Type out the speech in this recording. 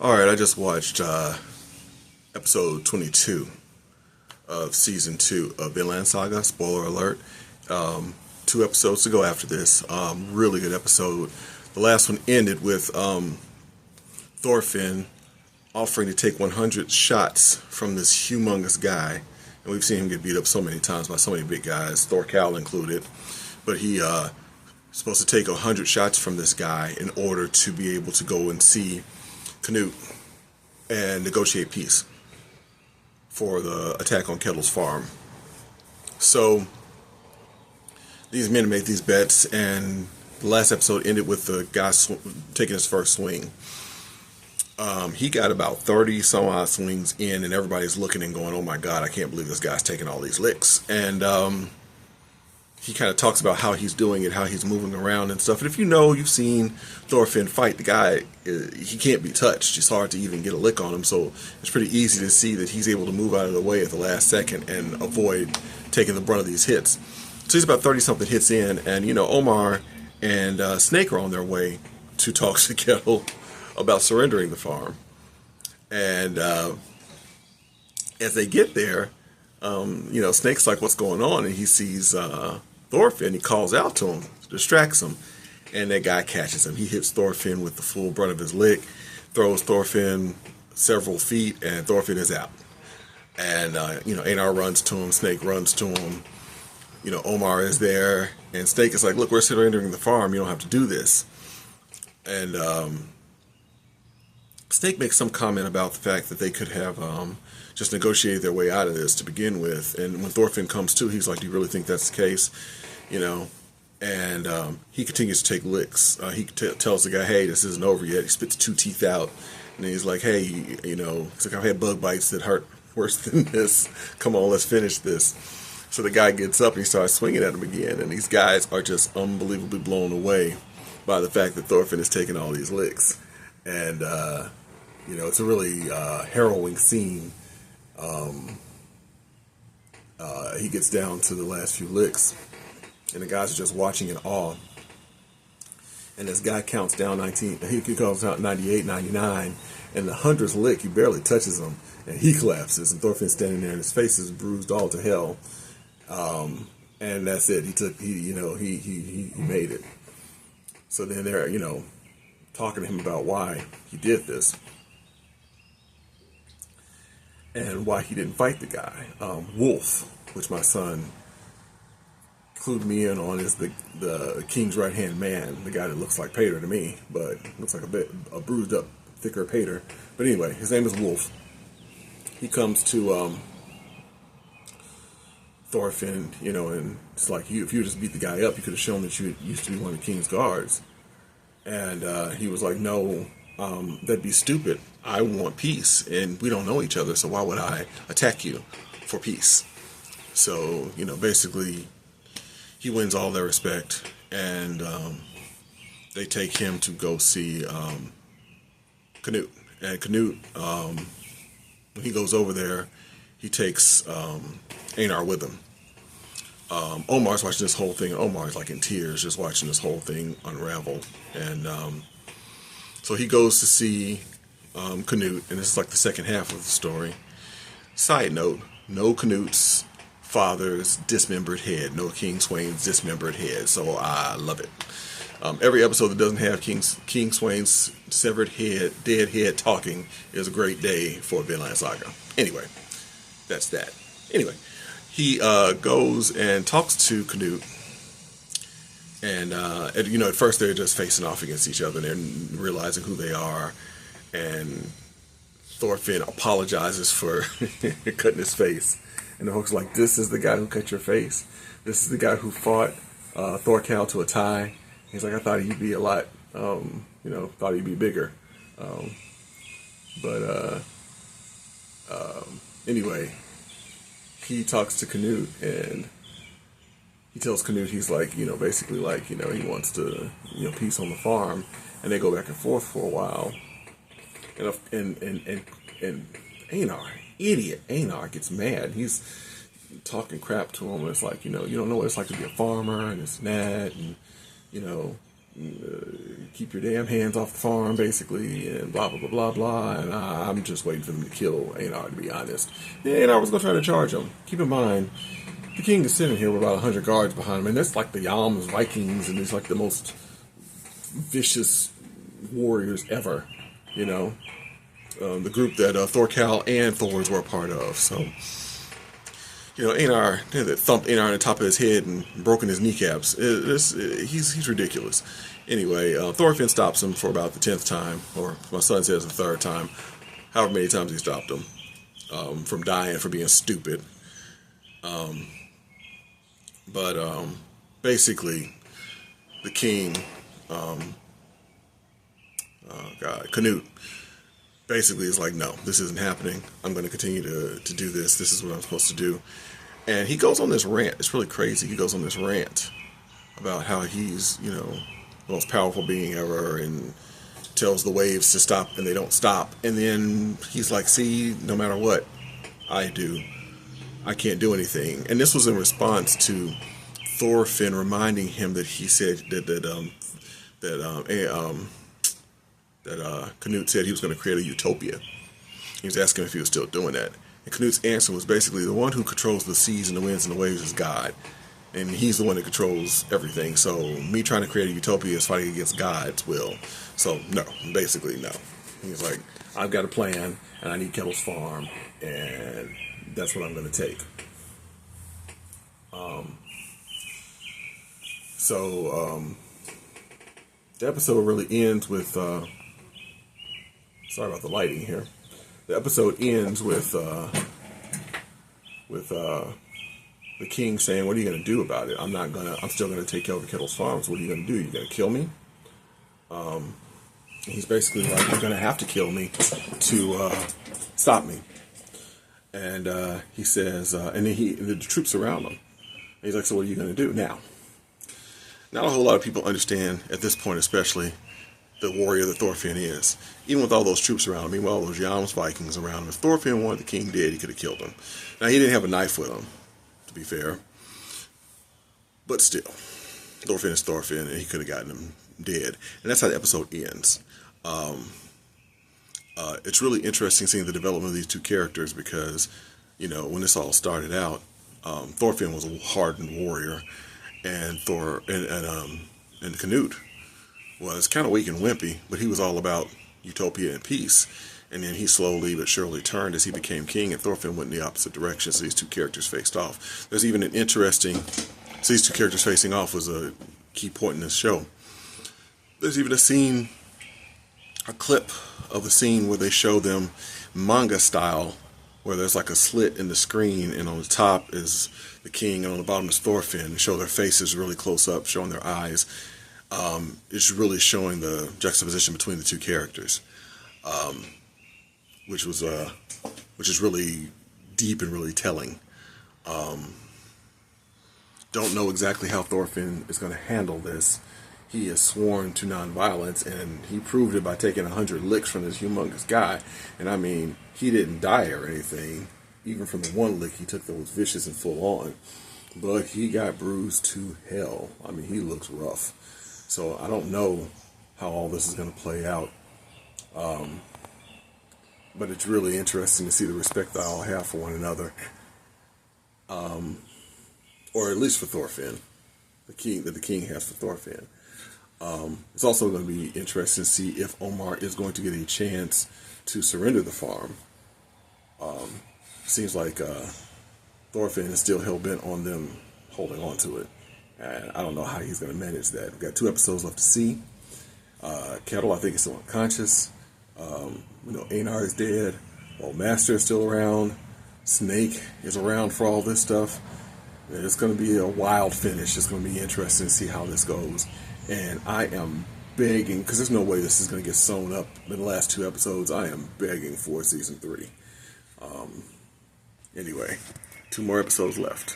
Alright, I just watched episode 22 of season 2 of Vinland Saga. Spoiler alert. 2 episodes to go after this. Really good episode. The last one ended with Thorfinn offering to take 100 shots from this humongous guy. And we've seen him get beat up so many times by so many big guys, Thorkel included. But he supposed to take 100 shots from this guy in order to be able to go and see Canute and negotiate peace for the attack on Kettle's farm. So these men made these bets, and the last episode ended with the guy taking his first swing. He got about 30 some odd swings in, and everybody's looking and going, "Oh my God, I can't believe this guy's taking all these licks." And he kind of talks about how he's doing it, how he's moving around and stuff. And if you know, you've seen Thorfinn fight, the guy, he can't be touched. It's hard to even get a lick on him. So it's pretty easy to see that he's able to move out of the way at the last second and avoid taking the brunt of these hits. So he's about 30-something hits in. And, you know, Omar and Snake are on their way to talk to Kettle about surrendering the farm. And as they get there, you know, Snake's like, "What's going on?" And he sees Thorfinn. He calls out to him, distracts him, and that guy catches him. He hits Thorfinn with the full brunt of his lick, throws Thorfinn several feet, and Thorfinn is out. And you know, Einar runs to him, Snake runs to him. You know, Omar is there, and Snake is like, "Look, we're surrendering the farm. You don't have to do this." And Snake makes some comment about the fact that they could have just negotiated their way out of this to begin with. And when Thorfinn comes to, he's like, "Do you really think that's the case?" You know, and he continues to take licks. He tells the guy, "Hey, this isn't over yet." He spits 2 teeth out, and he's like, "Hey, you know," he's like, "I've had bug bites that hurt worse than this. Come on, let's finish this." So the guy gets up and he starts swinging at him again, and these guys are just unbelievably blown away by the fact that Thorfinn is taking all these licks. And you know, it's a really harrowing scene. He gets down to the last few licks, and the guys are just watching in awe. And this guy counts down 19. He counts out 98, 99, and the 100th lick, he barely touches him, and he collapses. And Thorfinn's standing there, and his face is bruised all to hell. And that's it. He made it. So then they're, you know, talking to him about why he did this and why he didn't fight the guy. Wolf, which my son clued me in on, is the king's right hand man, the guy that looks like Pater to me, but looks like a bruised up, thicker Pater. But anyway, his name is Wolf. He comes to Thorfinn, you know, and it's like, if you just beat the guy up, you could have shown that you used to be one of the king's guards. And he was like, "No, that'd be stupid. I want peace, and we don't know each other, so why would I attack you for peace?" So, you know, basically, he wins all their respect, and they take him to go see Canute. And Canute, when he goes over there, he takes Einar with him. Omar's watching this whole thing. Omar's like in tears, just watching this whole thing unravel. And so he goes to see Canute, and this is like the second half of the story. Side note, no Canute's father's dismembered head, no King Swain's dismembered head, so I love it. Every episode that doesn't have King Swain's severed head, dead head talking is a great day for Vinland Saga. Anyway, that's that. Anyway, he goes and talks to Canute, and you know, at first they're just facing off against each other, and they're realizing who they are, and Thorfinn apologizes for cutting his face, and the Hulk's like, "This is the guy who cut your face. This is the guy who fought Thorkel to a tie." He's like, "I thought he'd be a lot, you know, thought he'd be bigger." Anyway, he talks to Canute, and he tells Canute, he's like, you know, basically like, you know, he wants to, you know, peace on the farm, and they go back and forth for a while, and Einar, idiot Einar, gets mad. He's talking crap to him, and it's like, you know, you don't know what it's like to be a farmer, and it's that, and you know, keep your damn hands off the farm, basically, and blah, blah, blah, blah, blah. And I'm just waiting for them to kill Einar, to be honest. Yeah, Einar was going to try to charge him. Keep in mind, the king is sitting here with about 100 guards behind him, and that's like the Yams Vikings, and he's like the most vicious warriors ever, you know. The group that Thorkel and Thors were a part of, so... You know, Einar, that thumped Einar on the top of his head and broken his kneecaps. He's ridiculous. Anyway, Thorfinn stops him for about the 10th time, or my son says the 3rd time, however many times he stopped him, from dying for being stupid. Basically, the king, Canute, basically is like, no, this isn't happening. I'm going to continue to do this. This is what I'm supposed to do. And he goes on this rant. It's really crazy. He goes on this rant about how he's, you know, the most powerful being ever, and tells the waves to stop, and they don't stop. And then he's like, see, no matter what I do, I can't do anything. And this was in response to Thorfinn reminding him that he said that Canute said he was going to create a utopia. He was asking if he was still doing that. And Canute's answer was basically, the one who controls the seas and the winds and the waves is God. And he's the one that controls everything. So me trying to create a utopia is fighting against God's will. So no, basically no. He's like, I've got a plan, and I need Kettle's farm, and that's what I'm going to take. The episode really ends with, sorry about the lighting here. The episode ends with the king saying, what are you going to do about it? I'm still going to take over Kettle's farms. What are you going to do? You going to kill me? He's basically like, you're going to have to kill me to stop me. And he says, and then the troops surround him. And he's like, so what are you going to do? Now, not a whole lot of people understand, at this point especially, the warrior that Thorfinn is. Even with all those troops around him, meanwhile, all those Jans Vikings around him, if Thorfinn wanted the king dead, he could have killed him. Now, he didn't have a knife with him, to be fair. But still, Thorfinn is Thorfinn, and he could have gotten him dead. And that's how the episode ends. It's really interesting seeing the development of these two characters because, you know, when this all started out, Thorfinn was a hardened warrior, and Canute was kind of weak and wimpy, but he was all about utopia and peace. And then he slowly but surely turned as he became king, and Thorfinn went in the opposite direction, so these two characters faced off. There's even an interesting... So these two characters facing off was a key point in this show. There's even a clip of the scene where they show them manga style, where there's like a slit in the screen, and on the top is the king, and on the bottom is Thorfinn, and show their faces really close up, showing their eyes. It's really showing the juxtaposition between the two characters, which is really deep and really telling. Don't know exactly how Thorfinn is going to handle this. He is sworn to nonviolence, and he proved it by taking 100 licks from this humongous guy. And I mean, he didn't die or anything, even from the one lick he took that was vicious and full on. But he got bruised to hell. I mean, he looks rough. So I don't know how all this is going to play out. But it's really interesting to see the respect they all have for one another. Or at least for Thorfinn. The king has for Thorfinn. It's also going to be interesting to see if Omar is going to get a chance to surrender the farm. Seems like Thorfinn is still hell-bent on them holding on to it. And I don't know how he's going to manage that. We've got 2 episodes left to see. Kettle, I think, is still unconscious. Einar is dead. Old Master is still around. Snake is around for all this stuff. It's going to be a wild finish. It's going to be interesting to see how this goes. And I am begging, because there's no way this is going to get sewn up in the last 2 episodes. I am begging for season 3. Anyway, 2 more episodes left.